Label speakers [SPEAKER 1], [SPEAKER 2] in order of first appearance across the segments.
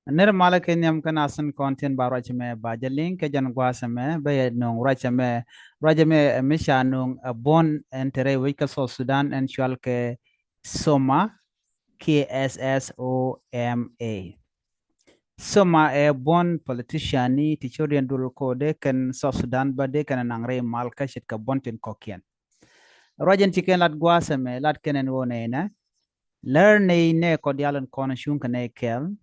[SPEAKER 1] Ner mala kenyam kan asan content ba rachme ba jaling ke jan gwasame ba nong rachme misha nong bon entere wika so Sudan and shual ke SSOMA KSSOMA. SSOMA e bon politician ni tichorian dul ko de kan so Sudan ba de kan nangre mal ka shit ka bon tin kokien. Rajan chicken lat gwasame lat kenen wone na learn ne ko dialan kono shun kan e kel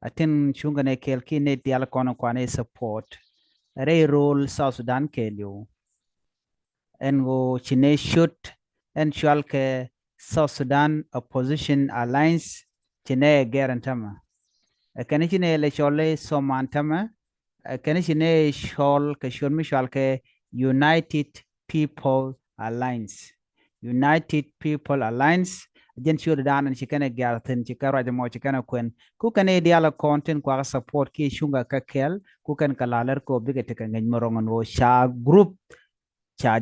[SPEAKER 1] atin chunga ne kel ki ne tiala kono kwane support re role South Sudan kelio en go chine shoot en shual ke South Sudan opposition alliance chine garantama kene chine le chole somantama kene chine shol ke shol mi shual ke United People Alliance jen sure dan and chikane garten chikara jamo chikana kwen ku kane diala content kwa support ki shunga kakel ku kan kalaler ko bige te kan morongon wo sha group cha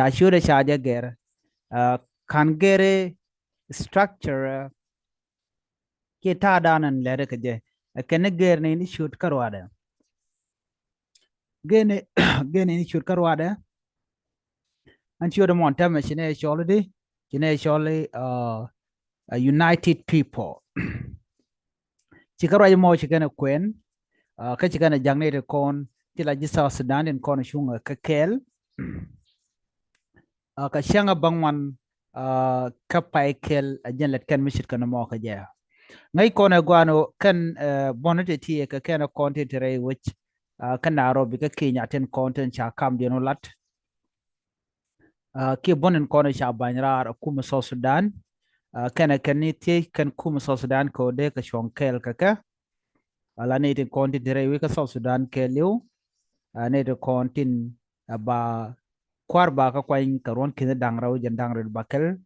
[SPEAKER 1] shure chaja ger kan gere structure ki ta danan lere ke je kene ger ne ni shoot karwada gene gene ni shoot karwada an shure monta machine cholidi chine choli United People chikara mo chikana kwen ka chikana jangne de kon chila jisa Sudan en kon shunga kakel ka shanga bangwan ka paikel ajen let kan mishit kana mo ka ja ngai kona gwano kan bonete tie ka kana content re which kan Nairobi ka Kenya ten content cha kam dino lat ki bonen kona cha banyra kuma so Sudan kana kaniti kan kuma so Sudan ko de ka shonkel kaka ala ne te content re wi ka so Sudan ke liu ne te content ba kwar ba ka kwain karon kin dangraw jan dangre bakel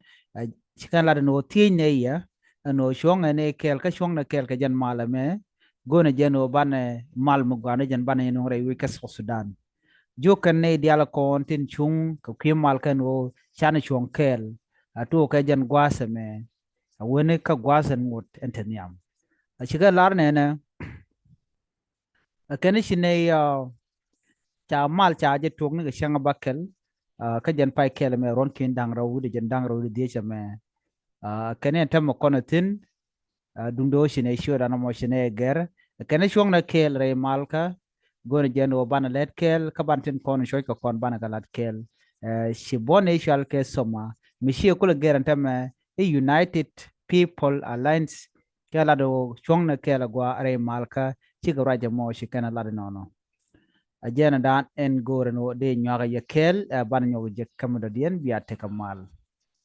[SPEAKER 1] chikan la no ti ne ya no shong ne kel ka shong na kel ka jan malame gona jeno bane mal mu gana jan bane no re wi ka so Sudan jo kan ne diala content chung ka ki mal kan o chan shong kel to ka jan gwasa me wone ka gwasan mut enteniam chikan lar ne na kene shine cha mal cha je tok ne shang bakel ka jan pai kel me ron kin dang rawu de jan dang rawu de cha me kene tam ko tin dung do shine shura na mo shine ger kene shong na kel re mal ka gon jan o bana let kel ka ban tin kon shoy ka kon bana galat kel shi bone shal ke soma mi shi ko le ger tam United People Alliance kala do shong na kel gwa re mal ka chi ga raja mo shi kana la no no ajena dan en gore no de nyaga yekel ban nyogo je kamada dien biate kamal